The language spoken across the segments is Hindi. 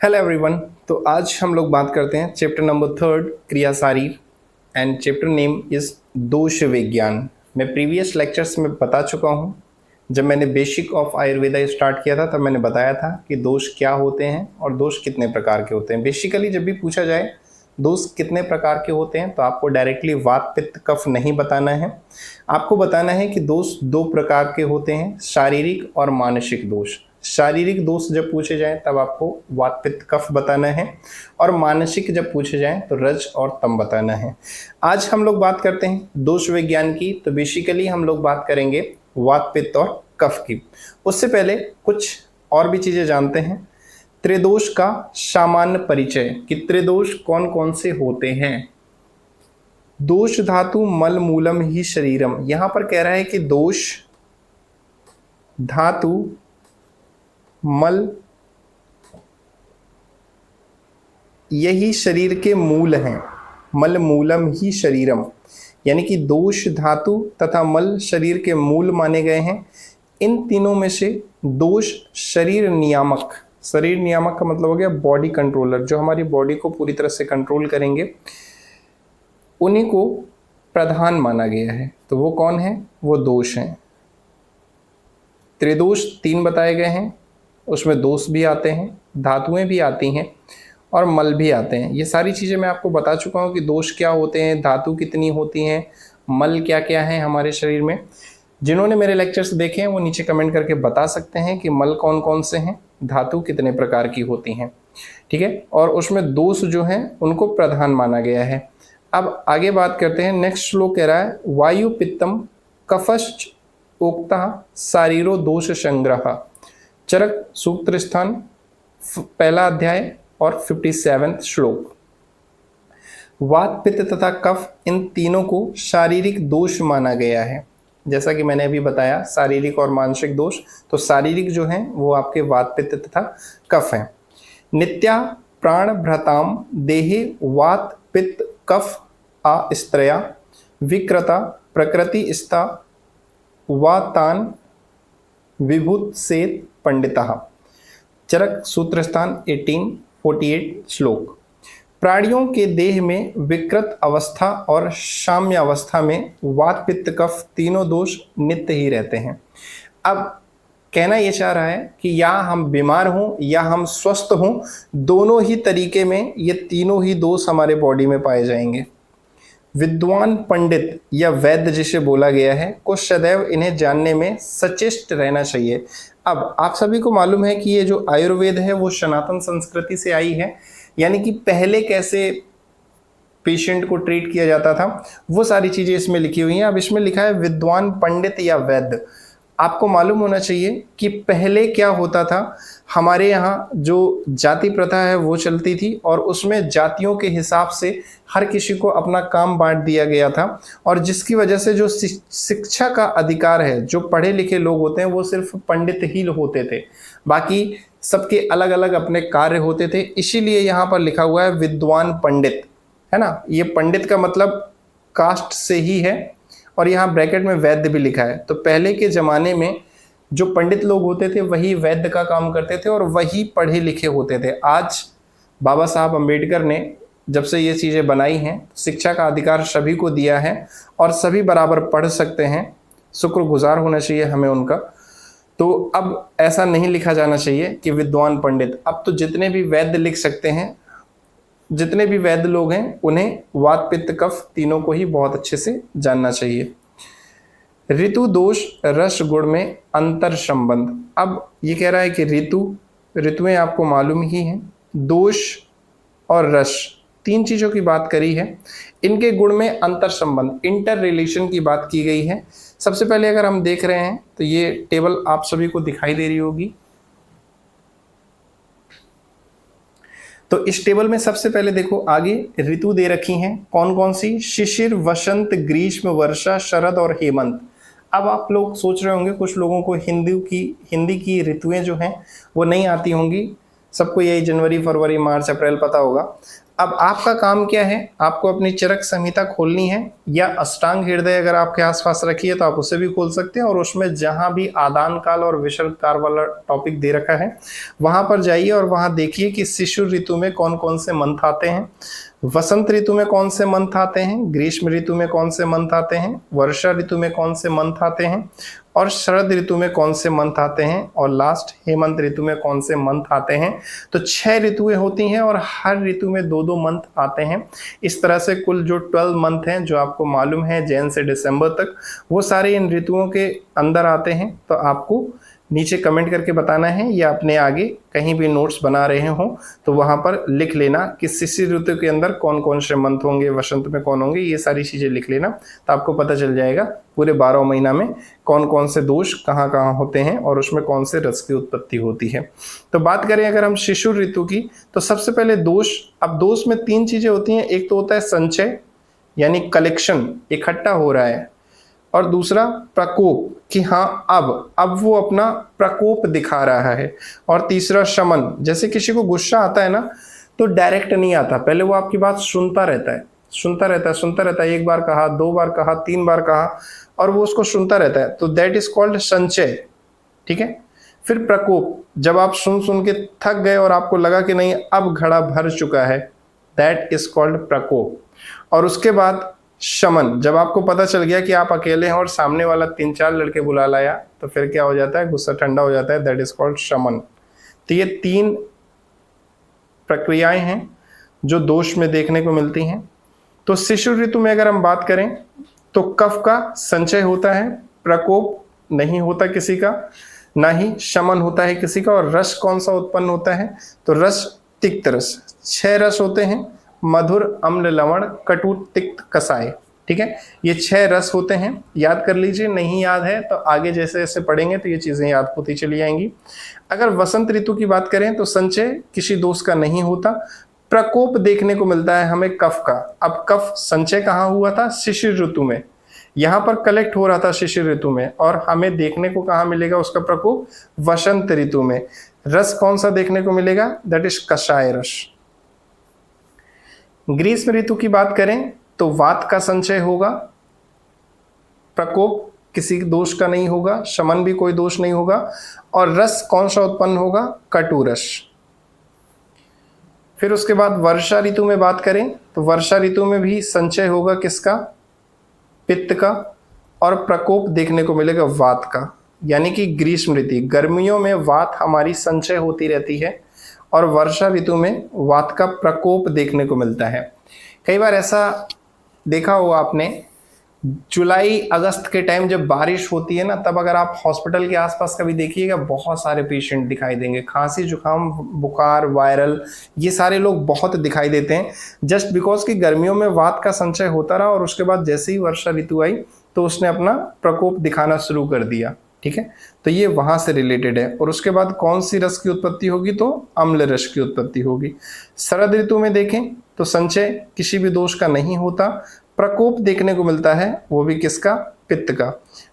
Hello everyone. तो आज हम लोग बात करते हैं चैप्टर नंबर 3 क्रिया शारीर एंड चैप्टर नेम इज दोष विज्ञान। मैं प्रीवियस लेक्चर्स में बता चुका हूँ। जब मैंने बेसिक ऑफ आयुर्वेदा स्टार्ट किया था तब मैंने बताया था कि दोष क्या होते हैं और दोष कितने प्रकार के होते हैं। बेसिकली जब भी पूछा जाए दोष कितने प्रकार के होते हैं तो आपको डायरेक्टली वात पित्त कफ नहीं बताना है। आपको बताना है कि दोष दो प्रकार के होते हैं, शारीरिक और मानसिक दोष। शारीरिक दोष जब पूछे जाएं तब आपको वात पित्त कफ बताना है और मानसिक जब पूछे जाएं तो रज और तम बताना है। आज हम लोग बात करते हैं दोष विज्ञान की। तो बेसिकली हम लोग बात करेंगे वात पित्त और कफ की। उससे पहले कुछ और भी चीजें जानते हैं। त्रिदोष का सामान्य परिचय कि त्रिदोष कौन कौन से होते हैं। दोष धातु मल मूलम ही शरीरम। यहां पर कह रहा है कि दोष धातु मल यही शरीर के मूल हैं। मल मूलम ही शरीरम, यानी कि दोष धातु तथा मल शरीर के मूल माने गए हैं। इन तीनों में से दोष शरीर नियामक, शरीर नियामक का मतलब हो गया बॉडी कंट्रोलर, जो हमारी बॉडी को पूरी तरह से कंट्रोल करेंगे, उन्हीं को प्रधान माना गया है। तो वो कौन है? वो दोष हैं। त्रिदोष 3 बताए गए हैं, उसमें दोष भी आते हैं, धातुएं भी आती हैं और मल भी आते हैं। ये सारी चीज़ें मैं आपको बता चुका हूँ कि दोष क्या होते हैं, धातु कितनी होती हैं, मल क्या क्या है हमारे शरीर में। जिन्होंने मेरे लेक्चर्स देखे हैं वो नीचे कमेंट करके बता सकते हैं कि मल कौन कौन से हैं, धातु कितने प्रकार की होती हैं, ठीक है। और उसमें दोष जो हैं उनको प्रधान माना गया है। अब आगे बात करते हैं। नेक्स्ट श्लोक कह रहा है वायु पित्तम कफश्च उक्ता शारीरो दोष संग्रह। चरक सूत्र स्थान पहला अध्याय और 57 श्लोक। वात पित्त तथा कफ इन तीनों को शारीरिक दोष माना गया है। जैसा कि मैंने अभी बताया शारीरिक और मानसिक दोष, तो शारीरिक जो हैं वो आपके वात पित्त तथा कफ हैं। नित्या प्राण भ्रताम देहे वात पित्त कफ अस्त्रया विकृता प्रकृति स्था वातान विभूत से पंडितः। चरक सूत्र स्थान 1848 श्लोक। प्राणियों के देह में विकृत अवस्था और साम्य अवस्था में वात पित्त कफ तीनों दोष नित्य ही रहते हैं। अब कहना यह चाह रहा है कि या हम बीमार हों या हम स्वस्थ हों, दोनों ही तरीके में ये तीनों ही दोष हमारे बॉडी में पाए जाएंगे। विद्वान पंडित या वैद्य जिसे बोला गया है को सदैव इन्हें जानने में सचेष्ट रहना चाहिए। अब आप सभी को मालूम है कि ये जो आयुर्वेद है वो सनातन संस्कृति से आई है, यानी कि पहले कैसे पेशेंट को ट्रीट किया जाता था वो सारी चीज़ें इसमें लिखी हुई हैं। अब इसमें लिखा है विद्वान पंडित या वैद्य। आपको मालूम होना चाहिए कि पहले क्या होता था। हमारे यहाँ जो जाति प्रथा है वो चलती थी और उसमें जातियों के हिसाब से हर किसी को अपना काम बांट दिया गया था, और जिसकी वजह से जो शिक्षा का अधिकार है, जो पढ़े लिखे लोग होते हैं वो सिर्फ पंडित ही होते थे, बाकी सबके अलग अलग अपने कार्य होते थे। इसीलिए यहाँ पर लिखा हुआ है विद्वान पंडित, है ना। ये पंडित का मतलब कास्ट से ही है, और यहाँ ब्रैकेट में वैद्य भी लिखा है। तो पहले के ज़माने में जो पंडित लोग होते थे वही वैद्य का काम करते थे और वही पढ़े लिखे होते थे। आज बाबा साहब अम्बेडकर ने जब से ये चीज़ें बनाई हैं, शिक्षा का अधिकार सभी को दिया है और सभी बराबर पढ़ सकते हैं। शुक्रगुजार होना चाहिए हमें उनका। तो अब ऐसा नहीं लिखा जाना चाहिए कि विद्वान पंडित। अब तो जितने भी वैद्य लिख सकते हैं, जितने भी वैद्य लोग हैं उन्हें वात पित्त कफ तीनों को ही बहुत अच्छे से जानना चाहिए। ऋतु दोष रस गुण में अंतर संबंध। अब ये कह रहा है कि ऋतुएं आपको मालूम ही हैं, दोष और रस 3 चीज़ों की बात करी है। इनके गुण में अंतर संबंध, इंटर रिलेशन की बात की गई है। सबसे पहले अगर हम देख रहे हैं तो ये टेबल आप सभी को दिखाई दे रही होगी। तो इस टेबल में सबसे पहले देखो आगे ऋतु दे रखी हैं कौन कौन सी। शिशिर, वसंत, ग्रीष्म, वर्षा, शरद और हेमंत। अब आप लोग सोच रहे होंगे, कुछ लोगों को हिंदी की ऋतुएं जो हैं वो नहीं आती होंगी। सबको यही जनवरी, फरवरी, मार्च, अप्रैल पता होगा। अब आपका काम क्या है, आपको अपनी चरक संहिता खोलनी है, या अष्टांग हृदय अगर आपके आसपास रखी है तो आप उसे भी खोल सकते हैं, और उसमें जहां भी आदान काल और विषर्ग काल वाला टॉपिक दे रखा है वहां पर जाइए और वहां देखिए कि शिशु ऋतु में कौन कौन से मंथ आते हैं, वसंत ऋतु में कौन से मंथ आते हैं, ग्रीष्म ऋतु में कौन से मंथ आते हैं, वर्षा ऋतु में कौन से मंथ आते हैं, और शरद ऋतु में कौन से मंथ आते हैं, और लास्ट हेमंत ऋतु में कौन से मंथ आते हैं। तो 6 ऋतुएं होती हैं और हर ऋतु में 2-2 मंथ आते हैं। इस तरह से कुल जो 12 मंथ हैं जो आपको मालूम है जैन से दिसंबर तक, वो सारे इन ऋतुओं के अंदर आते हैं। तो आपको नीचे कमेंट करके बताना है, या अपने आगे कहीं भी नोट्स बना रहे हो तो वहां पर लिख लेना कि शिशिर ऋतु के अंदर कौन कौन से मंथ होंगे, वसंत में कौन होंगे, ये सारी चीजें लिख लेना। तो आपको पता चल जाएगा पूरे 12 महीना में कौन कौन से दोष कहाँ कहाँ होते हैं और उसमें कौन से रस की उत्पत्ति होती है। तो बात करें अगर हम शिशु ऋतु की, तो सबसे पहले दोष, अब दोष में 3 चीजें होती हैं। एक तो होता है संचय, यानी कलेक्शन, इकट्ठा हो रहा है, और दूसरा प्रकोप, कि हाँ अब वो अपना प्रकोप दिखा रहा है, और तीसरा शमन, जैसे किसी को गुस्सा आता है ना तो डायरेक्ट नहीं आता, पहले वो आपकी बात सुनता रहता है, एक बार कहा, 2 बार कहा, 3 बार कहा, और वो उसको सुनता रहता है, तो दैट इज कॉल्ड संचय। ठीक है। फिर प्रकोप, जब आप सुन के थक गए और आपको लगा कि नहीं अब घड़ा भर चुका है, दैट इज कॉल्ड प्रकोप। और उसके बाद शमन, जब आपको पता चल गया कि आप अकेले हैं और सामने वाला 3-4 लड़के बुला लाया, तो फिर क्या हो जाता है, गुस्सा ठंडा हो जाता है, दैट इज कॉल्ड शमन। तो ये 3 प्रक्रियाएं हैं जो दोष में देखने को मिलती हैं। तो शिशु ऋतु में अगर हम बात करें तो कफ का संचय होता है, प्रकोप नहीं होता किसी का, ना ही शमन होता है किसी का। और रस कौन सा उत्पन्न होता है, तो रस तिक्त रस, 6 रस होते हैं, मधुर, अम्ल, लवण, कटु, तिक्त, कसाय। ठीक है, ये 6 रस होते हैं, याद कर लीजिए। नहीं याद है तो आगे जैसे जैसे पढ़ेंगे तो ये चीजें याद होती चली जाएंगी। अगर वसंत ऋतु की बात करें तो संचय किसी दोष का नहीं होता, प्रकोप देखने को मिलता है हमें कफ का। अब कफ संचय कहाँ हुआ था, शिशिर ऋतु में, यहाँ पर कलेक्ट हो रहा था शिशिर ऋतु में, और हमें देखने को कहाँ मिलेगा उसका प्रकोप, वसंत ऋतु में। रस कौन सा देखने को मिलेगा, दैट इज कषाय रस। ग्रीष्म ऋतु की बात करें तो वात का संचय होगा, प्रकोप किसी दोष का नहीं होगा, शमन भी कोई दोष नहीं होगा, और रस कौन सा उत्पन्न होगा, कटु रस। फिर उसके बाद वर्षा ऋतु में बात करें तो वर्षा ऋतु में भी संचय होगा किसका, पित्त का, और प्रकोप देखने को मिलेगा वात का। यानी कि ग्रीष्म ऋतु, गर्मियों में वात हमारी संचय होती रहती है, और वर्षा ऋतु में वात का प्रकोप देखने को मिलता है। कई बार ऐसा देखा होगा आपने, जुलाई अगस्त के टाइम जब बारिश होती है ना, तब अगर आप हॉस्पिटल के आसपास कभी देखिएगा बहुत सारे पेशेंट दिखाई देंगे, खांसी जुकाम बुखार वायरल, ये सारे लोग बहुत दिखाई देते हैं, जस्ट बिकॉज कि गर्मियों में वात का संचय होता रहा, और उसके बाद जैसे ही वर्षा ऋतु आई तो उसने अपना प्रकोप दिखाना शुरू कर दिया। ठीक है, तो ये वहां से रिलेटेड है। और उसके बाद कौन सी रस की उत्पत्ति होगी, तो अम्ल रस की उत्पत्ति होगी। शरद ऋतु में देखें तो संचय किसी भी दोष का नहीं होता, प्रकोप देखने को मिलता है, वो भी किसका, पित्त का।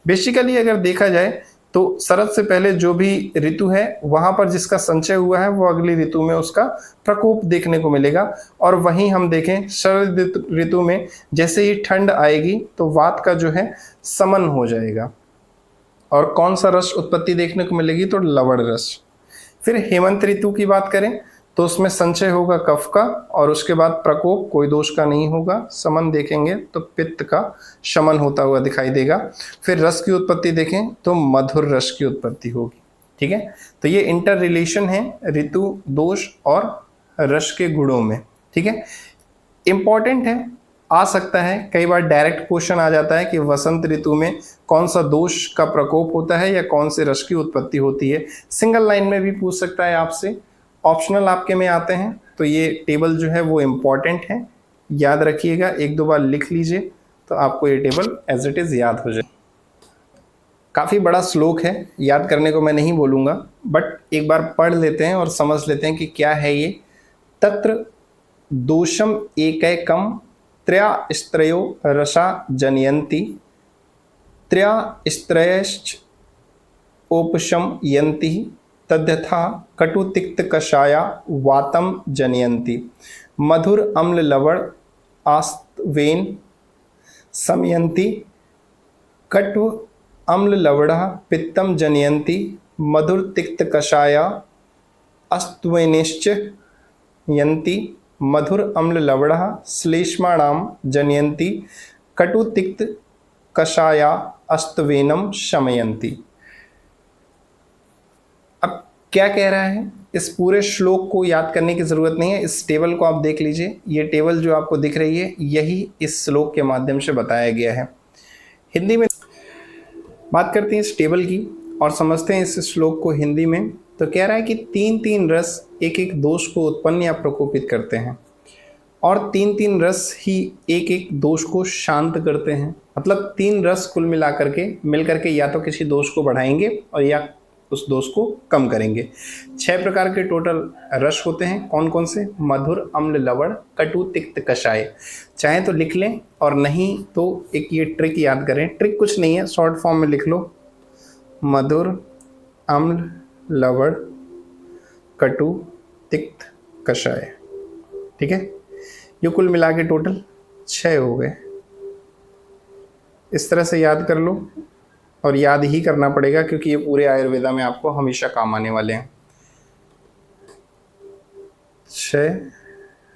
बेसिकली अगर देखा जाए तो शरद से पहले जो भी ऋतु है वहां पर जिसका संचय हुआ है वो अगली ऋतु में उसका प्रकोप देखने को मिलेगा। और वहीं हम देखें शरद ऋतु में जैसे ही ठंड आएगी तो वात का जो है समन हो जाएगा। और कौन सा रस उत्पत्ति देखने को मिलेगी, तो लवण रस। फिर हेमंत ऋतु की बात करें तो उसमें संचय होगा कफ का, और उसके बाद प्रकोप कोई दोष का नहीं होगा, समन देखेंगे तो पित्त का शमन होता हुआ दिखाई देगा। फिर रस की उत्पत्ति देखें तो मधुर रस की उत्पत्ति होगी। ठीक है, तो ये इंटर रिलेशन है ऋतु, दोष और रस के गुणों में। ठीक है, इंपॉर्टेंट है, आ सकता है कई बार डायरेक्ट क्वेश्चन आ जाता है कि वसंत ऋतु में कौन सा दोष का प्रकोप होता है या कौन से रस की उत्पत्ति होती है। सिंगल लाइन में भी पूछ सकता है आपसे, ऑप्शनल आपके में आते हैं। तो ये टेबल जो है वो इम्पॉर्टेंट है, याद रखिएगा, 1-2 बार लिख लीजिए तो आपको ये टेबल एज इट इज़ याद हो जाए। काफ़ी बड़ा श्लोक है, याद करने को मैं नहीं बोलूँगा, बट एक बार पढ़ लेते हैं और समझ लेते हैं कि क्या है ये। तत्र दोषम एकैकम त्रया स्त्रयो रसा जनयन्ति, त्रया स्त्रयश्च उपशमयन्ति, तद्यथा कटु तिक्त कषाया वातम जनयन्ति। मधुर अम्ल लवण आस्त्वेन शमयन्ति, कटु अम्ल लवणः पित्तम जनयन्ति, मधुर तिक्त कषाया अस्त्वेनिश्च यन्ति, मधुर अम्ल लवणः श्लेष्माणाम जनयन्ति, कटु तिक्त कषाया अस्तवेनम शमयन्ति। अब क्या कह रहा है, इस पूरे श्लोक को याद करने की ज़रूरत नहीं है, इस टेबल को आप देख लीजिए। ये टेबल जो आपको दिख रही है यही इस श्लोक के माध्यम से बताया गया है। हिंदी में बात करते हैं इस टेबल की और समझते हैं इस श्लोक को हिंदी में। तो कह रहा है कि तीन तीन रस एक एक दोष को उत्पन्न या प्रकोपित करते हैं और तीन तीन रस ही एक एक दोष को शांत करते हैं। मतलब तीन रस कुल मिलाकर के मिलकर के या तो किसी दोष को बढ़ाएंगे और या उस दोष को कम करेंगे। 6 प्रकार के टोटल रस होते हैं। कौन कौन से? मधुर अम्ल लवण कटु तिक्त कषाय। चाहे तो लिख लें और नहीं तो एक ये ट्रिक याद करें। ट्रिक कुछ नहीं है, शॉर्ट फॉर्म में लिख लो, मधुर अम्ल लवण कटु तिक्त कषाय। ठीक है, ये कुल मिला के टोटल 6 हो गए। इस तरह से याद कर लो और याद ही करना पड़ेगा क्योंकि ये पूरे आयुर्वेदा में आपको हमेशा काम आने वाले हैं। 6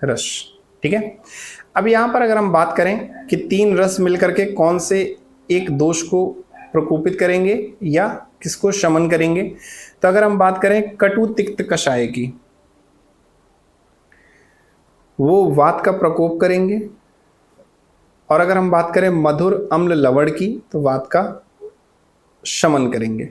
रस। ठीक है, अब यहाँ पर अगर हम बात करें कि 3 रस मिलकर के कौन से एक दोष को प्रकोपित करेंगे या किसको शमन करेंगे, तो अगर हम बात करें कटु तिक्त कषाय की, वो वात का प्रकोप करेंगे। और अगर हम बात करें मधुर अम्ल लवण की तो वात का शमन करेंगे।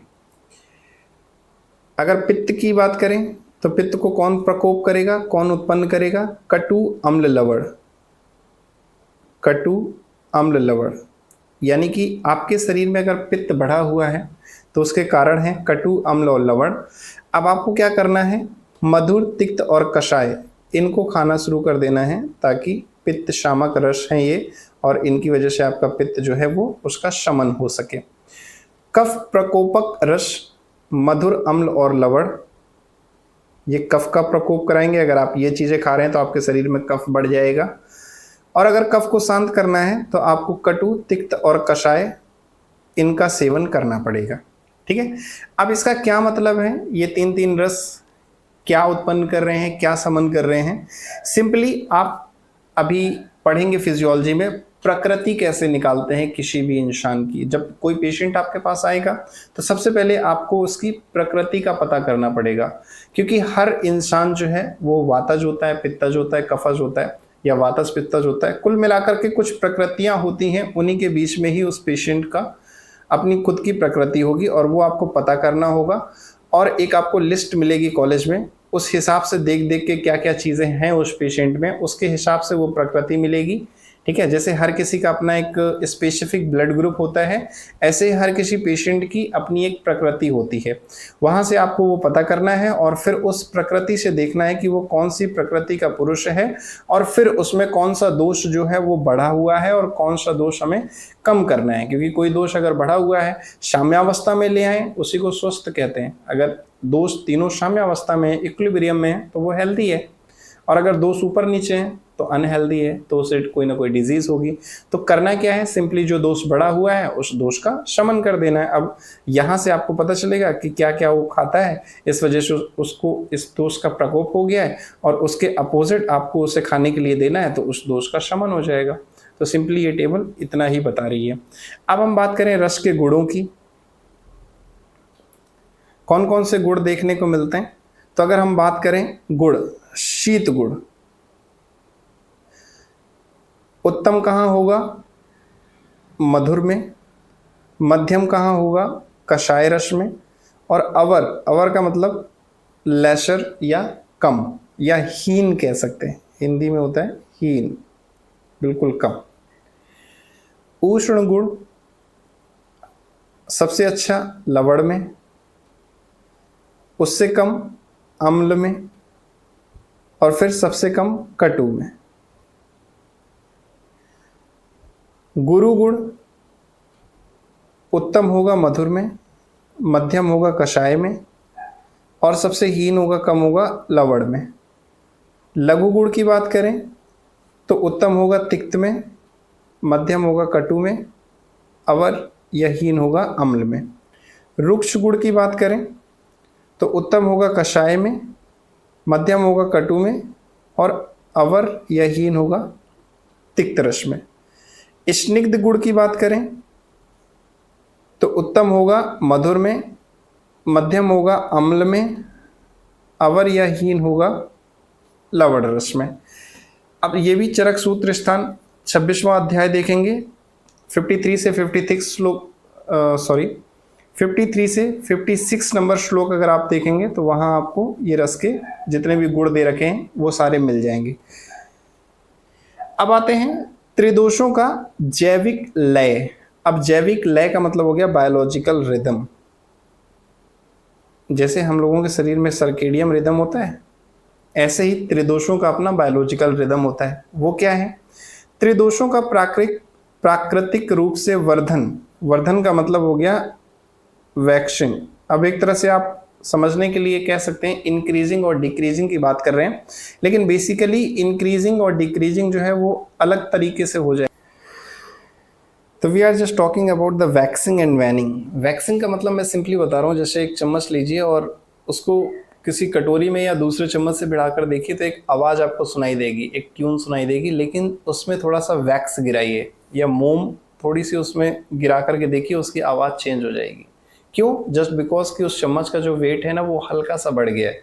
अगर पित्त की बात करें तो पित्त को कौन प्रकोप करेगा, कौन उत्पन्न करेगा? कटु अम्ल लवण। कटु अम्ल लवण यानी कि आपके शरीर में अगर पित्त बढ़ा हुआ है तो उसके कारण है कटु अम्ल और लवण। अब आपको क्या करना है, मधुर तिक्त और कषाय इनको खाना शुरू कर देना है ताकि पित्त शामक रस हैं ये, और इनकी वजह से आपका पित्त जो है वो उसका शमन हो सके। कफ प्रकोपक रस मधुर अम्ल और लवण, ये कफ का प्रकोप कराएंगे। अगर आप ये चीज़ें खा रहे हैं तो आपके शरीर में कफ बढ़ जाएगा। और अगर कफ को शांत करना है तो आपको कटु तिक्त और कषाय इनका सेवन करना पड़ेगा। ठीक है, अब इसका क्या मतलब है, ये तीन तीन रस क्या उत्पन्न कर रहे हैं, क्या समन कर रहे हैं? सिंपली आप अभी पढ़ेंगे फिजियोलॉजी में प्रकृति कैसे निकालते हैं किसी भी इंसान की। जब कोई पेशेंट आपके पास आएगा तो सबसे पहले आपको उसकी प्रकृति का पता करना पड़ेगा, क्योंकि हर इंसान जो है वो वातज होता है, पित्तज होता है, कफज होता है या वातज पित्तज होता है। कुल मिलाकर के कुछ प्रकृतियां होती हैं, उन्हीं के बीच में ही उस पेशेंट का अपनी खुद की प्रकृति होगी और वो आपको पता करना होगा। और एक आपको लिस्ट मिलेगी कॉलेज में, उस हिसाब से देख देख के क्या क्या चीज़ें हैं उस पेशेंट में, उसके हिसाब से वो प्रकृति मिलेगी। ठीक है, जैसे हर किसी का अपना एक स्पेसिफिक ब्लड ग्रुप होता है, ऐसे हर किसी पेशेंट की अपनी एक प्रकृति होती है। वहाँ से आपको वो पता करना है और फिर उस प्रकृति से देखना है कि वो कौन सी प्रकृति का पुरुष है और फिर उसमें कौन सा दोष जो है वो बढ़ा हुआ है और कौन सा दोष हमें कम करना है। क्योंकि कोई दोष अगर बढ़ा हुआ है साम्यावस्था में ले आए उसी को स्वस्थ कहते हैं। अगर दोष तीनों साम्यावस्था में इक्विलिब्रियम में है तो वो हेल्दी है, और अगर दोष ऊपर नीचे हैं तो अनहेल्दी है, तो उसे कोई ना कोई डिजीज होगी। तो करना क्या है, सिंपली जो दोष बढ़ा हुआ है उस दोष का शमन कर देना है। अब यहाँ से आपको पता चलेगा कि क्या क्या वो खाता है, इस वजह से उसको इस दोष का प्रकोप हो गया है और उसके अपोजिट आपको उसे खाने के लिए देना है तो उस दोष का शमन हो जाएगा। तो सिंपली ये टेबल इतना ही बता रही है। अब हम बात करें रस के गुणों की, कौन कौन से गुण देखने को मिलते हैं। तो अगर हम बात करें गुण, शीत गुण उत्तम कहाँ होगा? मधुर में। मध्यम कहाँ होगा? कषाय रस में। और अवर, अवर का मतलब लेसर या कम या हीन कह सकते हैं, हिंदी में होता है हीन, बिल्कुल कम। उष्ण गुण सबसे अच्छा लवण में, उससे कम अम्ल में और फिर सबसे कम कटु में। गुरु गुण उत्तम होगा मधुर में, मध्यम होगा कषाय में और सबसे हीन होगा, कम होगा लवण में। लघु गुण की बात करें तो उत्तम होगा तिक्त में, मध्यम होगा कटु में, अवर या हीन होगा अम्ल में। रुक्ष गुण की बात करें तो उत्तम होगा कषाय में, मध्यम होगा कटु में और अवर या हीन होगा तिक्त रस में। स्निग्ध गुण की बात करें तो उत्तम होगा मधुर में, मध्यम होगा अम्ल में, अवर या हीन होगा लवण रस में। अब ये भी चरक सूत्र स्थान 26वां अध्याय देखेंगे, 53 से 56 नंबर श्लोक अगर आप देखेंगे तो वहां आपको ये रस के जितने भी गुण दे रखे हैं वो सारे मिल जाएंगे। अब आते हैं त्रिदोषों का जैविक लय। अब जैविक लय का मतलब हो गया बायोलॉजिकल रिदम। जैसे हम लोगों के शरीर में सर्केडियम रिदम होता है, ऐसे ही त्रिदोषों का अपना बायोलॉजिकल रिदम होता है। वो क्या है? त्रिदोषों का प्राकृतिक रूप से वर्धन का मतलब हो गया वैक्सिंग। अब एक तरह से आप समझने के लिए कह सकते हैं इंक्रीजिंग और डिक्रीजिंग की बात कर रहे हैं, लेकिन बेसिकली इंक्रीजिंग और डिक्रीजिंग जो है वो अलग तरीके से हो जाए। तो we are just talking about the waxing and waning. Waxing का मतलब मैं सिंपली बता रहा हूँ, जैसे एक चम्मच लीजिए और उसको किसी कटोरी में या दूसरे चम्मच से भिड़ाकर देखिए तो एक आवाज़ आपको सुनाई देगी, एक ट्यून सुनाई देगी, लेकिन उसमें थोड़ा सा वैक्स गिराइए या मोम थोड़ी सी उसमें गिरा करके देखिए, उसकी आवाज़ चेंज हो जाएगी। क्यों? जस्ट बिकॉज कि उस चम्मच का जो वेट है ना वो हल्का सा बढ़ गया है।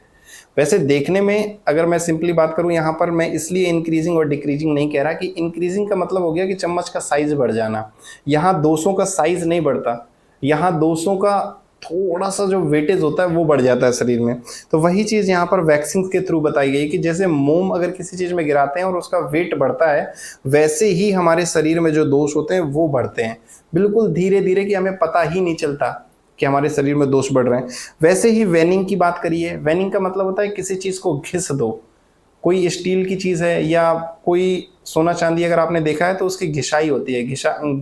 वैसे देखने में अगर मैं सिंपली बात करूं यहाँ पर, मैं इसलिए इंक्रीजिंग और डिक्रीजिंग नहीं कह रहा कि इंक्रीजिंग का मतलब हो गया कि चम्मच का साइज बढ़ जाना। यहाँ दोषों का साइज नहीं बढ़ता, यहाँ दोषों का थोड़ा सा जो वेटेज होता है वो बढ़ जाता है शरीर में। तो वही चीज़ यहाँ पर वैक्सिंग के थ्रू बताई गई कि जैसे मोम अगर किसी चीज़ में गिराते हैं और उसका वेट बढ़ता है, वैसे ही हमारे शरीर में जो दोष होते हैं वो बढ़ते हैं, बिल्कुल धीरे धीरे, कि हमें पता ही नहीं चलता कि हमारे शरीर में दोष बढ़ रहे हैं। वैसे ही वेनिंग की बात करिए। वेनिंग का मतलब होता है किसी चीज़ को घिस दो। कोई स्टील की चीज़ है या कोई सोना चांदी अगर आपने देखा है तो उसकी घिसाई होती है।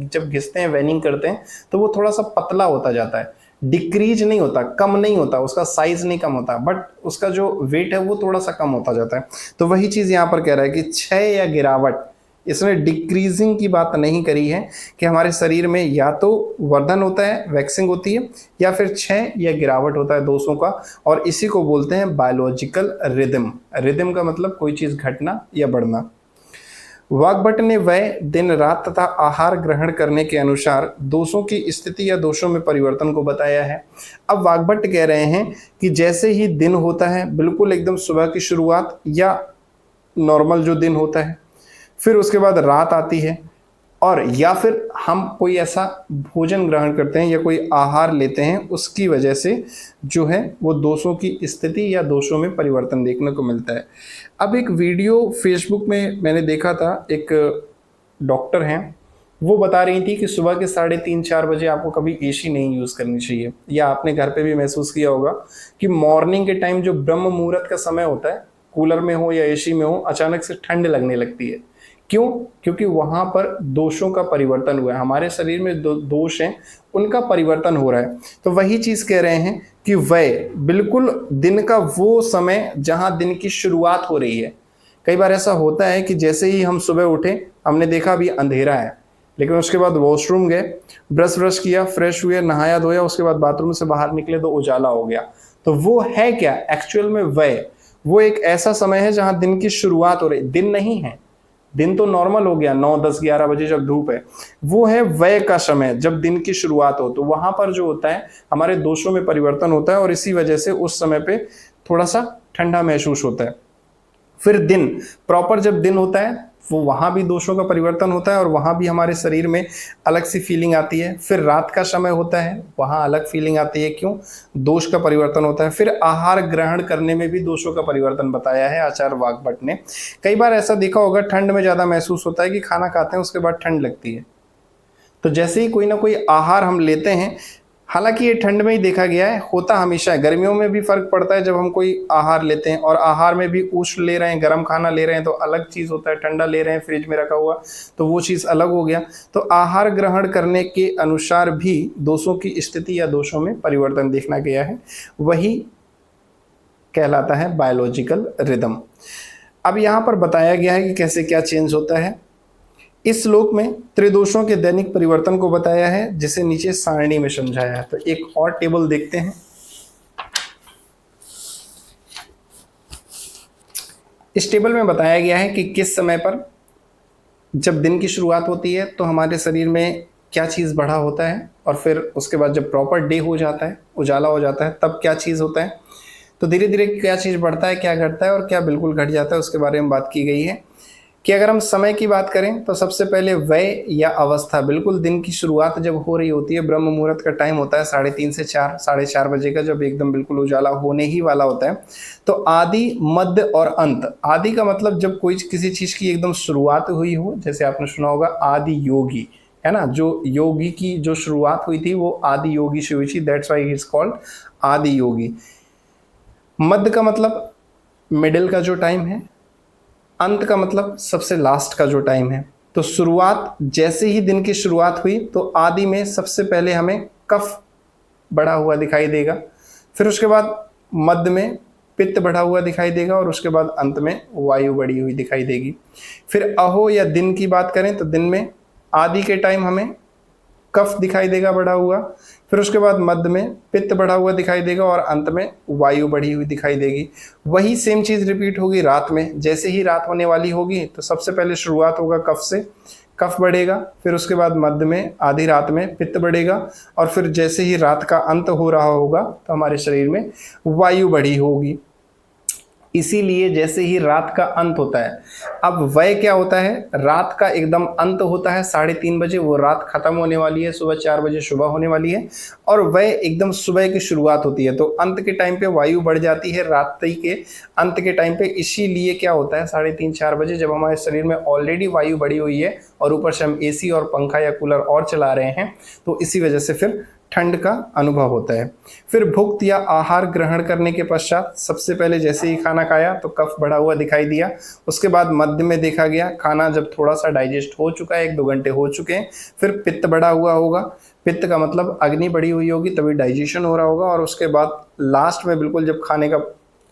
जब घिसते हैं, वेनिंग करते हैं तो वो थोड़ा सा पतला होता जाता है, डिक्रीज नहीं होता, कम नहीं होता, उसका साइज नहीं कम होता, बट उसका जो वेट है वो थोड़ा सा कम होता जाता है। तो वही चीज़ यहाँ पर कह रहा है कि क्षय या गिरावट, इसने डिक्रीजिंग की बात नहीं करी है कि हमारे शरीर में या तो वर्धन होता है, वैक्सिंग होती है, या फिर क्षय या गिरावट होता है दोषों का, और इसी को बोलते हैं बायोलॉजिकल रिदम। रिदम का मतलब कोई चीज़ घटना या बढ़ना। वाग्भट ने वय, दिन रात तथा आहार ग्रहण करने के अनुसार दोषों की स्थिति या दोषों में परिवर्तन को बताया है। अब वाग्भट कह रहे हैं कि जैसे ही दिन होता है, बिल्कुल एकदम सुबह की शुरुआत या नॉर्मल जो दिन होता है, फिर उसके बाद रात आती है, और या फिर हम कोई ऐसा भोजन ग्रहण करते हैं या कोई आहार लेते हैं, उसकी वजह से जो है वो दोषों की स्थिति या दोषों में परिवर्तन देखने को मिलता है। अब एक वीडियो फेसबुक में मैंने देखा था, एक डॉक्टर हैं, वो बता रही थी कि सुबह के 3:30-4 बजे आपको कभी एसी नहीं यूज़ करनी चाहिए। या आपने घर पे भी महसूस किया होगा कि मॉर्निंग के टाइम जो ब्रह्म मुहूर्त का समय होता है, कूलर में हो या एसी में हो, अचानक से ठंड लगने लगती है। क्यों? क्योंकि वहाँ पर दोषों का परिवर्तन हुआ है। हमारे शरीर में दोष हैं, उनका परिवर्तन हो रहा है। तो वही चीज़ कह रहे हैं कि वह बिल्कुल दिन का वो समय जहाँ दिन की शुरुआत हो रही है। कई बार ऐसा होता है कि जैसे ही हम सुबह उठे, हमने देखा अभी अंधेरा है, लेकिन उसके बाद वॉशरूम गए, ब्रश किया, फ्रेश हुए, नहाया धोया, उसके बाद बाथरूम से बाहर निकले तो उजाला हो गया। तो वो है क्या एक्चुअल में? वो एक ऐसा समय है जहाँ दिन की शुरुआत हो रही। दिन नहीं है, दिन तो नॉर्मल हो गया 9, 10, 11 बजे जब धूप है, वो है वय का समय, जब दिन की शुरुआत हो। तो वहां पर जो होता है हमारे दोषों में परिवर्तन होता है, और इसी वजह से उस समय पे थोड़ा सा ठंडा महसूस होता है। फिर दिन प्रॉपर जब दिन होता है, वो वहाँ भी दोषों का परिवर्तन होता है और वहाँ भी हमारे शरीर में अलग सी फीलिंग आती है। फिर रात का समय होता है, वहाँ अलग फीलिंग आती है। क्यों? दोष का परिवर्तन होता है। फिर आहार ग्रहण करने में भी दोषों का परिवर्तन बताया है आचार्य वाग्भट ने। कई बार ऐसा देखा होगा, ठंड में ज़्यादा महसूस होता है कि खाना खाते हैं उसके बाद ठंड लगती है। तो जैसे ही कोई ना कोई आहार हम लेते हैं, हालांकि ये ठंड में ही देखा गया है, होता हमेशा है, गर्मियों में भी फर्क पड़ता है जब हम कोई आहार लेते हैं, और आहार में भी उष्ण ले रहे हैं, गर्म खाना ले रहे हैं तो अलग चीज़ होता है, ठंडा ले रहे हैं फ्रिज में रखा हुआ तो वो चीज़ अलग हो गया। तो आहार ग्रहण करने के अनुसार भी दोषों की स्थिति या दोषों में परिवर्तन देखना गया है, वही कहलाता है बायोलॉजिकल रिदम। अब यहाँ पर बताया गया है कि कैसे क्या चेंज होता है। इस श्लोक में त्रिदोषों के दैनिक परिवर्तन को बताया है, जिसे नीचे सारणी में समझाया है। तो एक और टेबल देखते हैं। इस टेबल में बताया गया है कि किस समय पर जब दिन की शुरुआत होती है तो हमारे शरीर में क्या चीज़ बढ़ा होता है, और फिर उसके बाद जब प्रॉपर डे हो जाता है, उजाला हो जाता है, तब क्या चीज़ होता है। तो धीरे धीरे क्या चीज़ बढ़ता है, क्या घटता है और क्या बिल्कुल घट जाता है, उसके बारे में बात की गई है। कि अगर हम समय की बात करें तो सबसे पहले वय या अवस्था, बिल्कुल दिन की शुरुआत जब हो रही होती है, ब्रह्म मुहूर्त का टाइम होता है 3:30 से 4, 4:30 बजे का, जब एकदम बिल्कुल उजाला होने ही वाला होता है। तो आदि, मध्य और अंत। आदि का मतलब जब कोई किसी चीज़ की एकदम शुरुआत हुई हो, जैसे आपने सुना होगा आदि योगी, है ना, जो योगी की जो शुरुआत हुई थी वो आदि योगी से हुई थी, that's why he is called आदि योगी। मध्य का मतलब मिडिल का जो टाइम है, अंत का मतलब सबसे लास्ट का जो टाइम है। तो शुरुआत, जैसे ही दिन की शुरुआत हुई तो आदि में सबसे पहले हमें कफ बढ़ा हुआ दिखाई देगा, फिर उसके बाद मध्य में पित्त बढ़ा हुआ दिखाई देगा, और उसके बाद अंत में वायु बढ़ी हुई दिखाई देगी। फिर अहो या दिन की बात करें तो दिन में आदि के टाइम हमें कफ दिखाई देगा बढ़ा हुआ, फिर उसके बाद मध्य में पित्त बढ़ा हुआ दिखाई देगा, और अंत में वायु बढ़ी हुई दिखाई देगी। वही सेम चीज़ रिपीट होगी रात में। जैसे ही रात होने वाली होगी तो सबसे पहले शुरुआत होगा कफ से, कफ बढ़ेगा, फिर उसके बाद मध्य में आधी रात में पित्त बढ़ेगा, और फिर जैसे ही रात का अंत हो रहा होगा तो हमारे शरीर में वायु बढ़ी होगी। इसीलिए जैसे ही रात का अंत होता है, अब वय क्या होता है, रात का एकदम अंत होता है 3:30 बजे, वो रात खत्म होने वाली है, सुबह 4 बजे सुबह होने वाली है, और वय एकदम सुबह की शुरुआत होती है। तो अंत के टाइम पे वायु बढ़ जाती है रात्रि के अंत के टाइम पे। इसीलिए क्या होता है 3:30 4 बजे, जब हमारे शरीर में ऑलरेडी वायु बढ़ी हुई है और ऊपर से हम AC और पंखा या कूलर और चला रहे हैं, तो इसी वजह से फिर ठंड का अनुभव होता है। फिर भुक्त या आहार ग्रहण करने के पश्चात सबसे पहले जैसे ही खाना खाया तो कफ बढ़ा हुआ दिखाई दिया, उसके बाद मध्य में देखा गया खाना जब थोड़ा सा डाइजेस्ट हो चुका है, 1-2 घंटे हो चुके हैं, फिर पित्त बढ़ा हुआ होगा। पित्त का मतलब अग्नि बढ़ी हुई होगी, तभी डाइजेशन हो रहा होगा, और उसके बाद लास्ट में बिल्कुल जब खाने का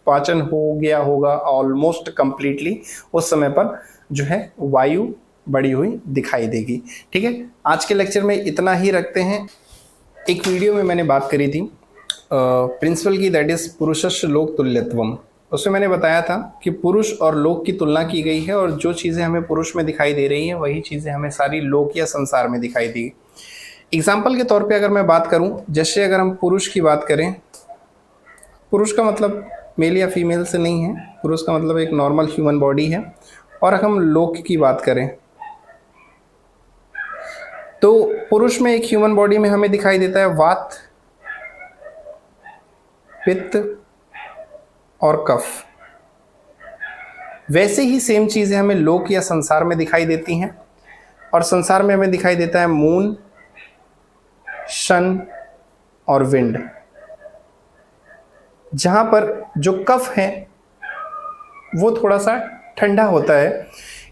पाचन हो गया होगा ऑलमोस्ट कंप्लीटली, उस समय पर जो है वायु बढ़ी हुई दिखाई देगी। ठीक है, आज के लेक्चर में इतना ही रखते हैं। एक वीडियो में मैंने बात करी थी प्रिंसिपल की, दैट इज पुरुषस्य लोक तुल्यत्वम। उसमें मैंने बताया था कि पुरुष और लोक की तुलना की गई है, और जो चीज़ें हमें पुरुष में दिखाई दे रही हैं वही चीज़ें हमें सारी लोक या संसार में दिखाई दी। एग्जाम्पल के तौर पे अगर मैं बात करूं, जैसे अगर हम पुरुष की बात करें, पुरुष का मतलब मेल या फीमेल से नहीं है, पुरुष का मतलब एक नॉर्मल ह्यूमन बॉडी है। और अगर हम लोक की बात करें तो पुरुष में एक ह्यूमन बॉडी में हमें दिखाई देता है वात, पित्त और कफ। वैसे ही सेम चीज़ें हमें लोक या संसार में दिखाई देती हैं, और संसार में हमें दिखाई देता है मून, शन और विंड। जहाँ पर जो कफ है वो थोड़ा सा ठंडा होता है,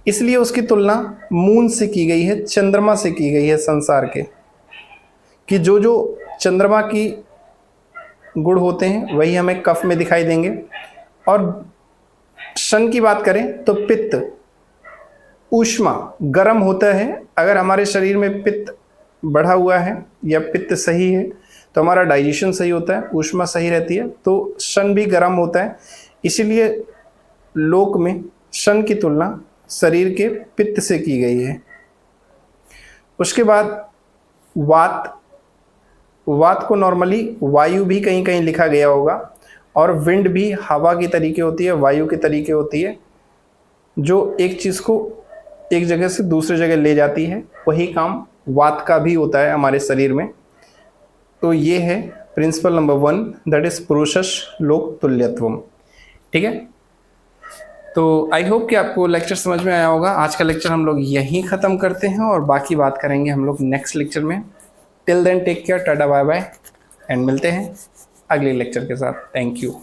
इसलिए उसकी तुलना मून से की गई है, चंद्रमा से की गई है संसार के, कि जो जो चंद्रमा की गुण होते हैं वही हमें कफ में दिखाई देंगे। और शन की बात करें तो पित्त, ऊष्मा, गर्म होता है। अगर हमारे शरीर में पित्त बढ़ा हुआ है या पित्त सही है तो हमारा डाइजेशन सही होता है, ऊष्मा सही रहती है, तो शन भी गर्म होता है। इसीलिए लोक में शन की तुलना शरीर के पित्त से की गई है। उसके बाद वात, वात को नॉर्मली वायु भी कहीं कहीं लिखा गया होगा, और विंड भी हवा की तरीके होती है, वायु के तरीके होती है, जो एक चीज़ को एक जगह से दूसरी जगह ले जाती है। वही काम वात का भी होता है हमारे शरीर में। तो ये है प्रिंसिपल नंबर 1, दैट इज पुरुषस्य लोक तुल्यत्वम। ठीक है, तो आई होप कि आपको लेक्चर समझ में आया होगा। आज का लेक्चर हम लोग यहीं ख़त्म करते हैं, और बाकी बात करेंगे हम लोग नेक्स्ट लेक्चर में। Till then take care, tata bye bye, and मिलते हैं अगले लेक्चर के साथ। Thank you.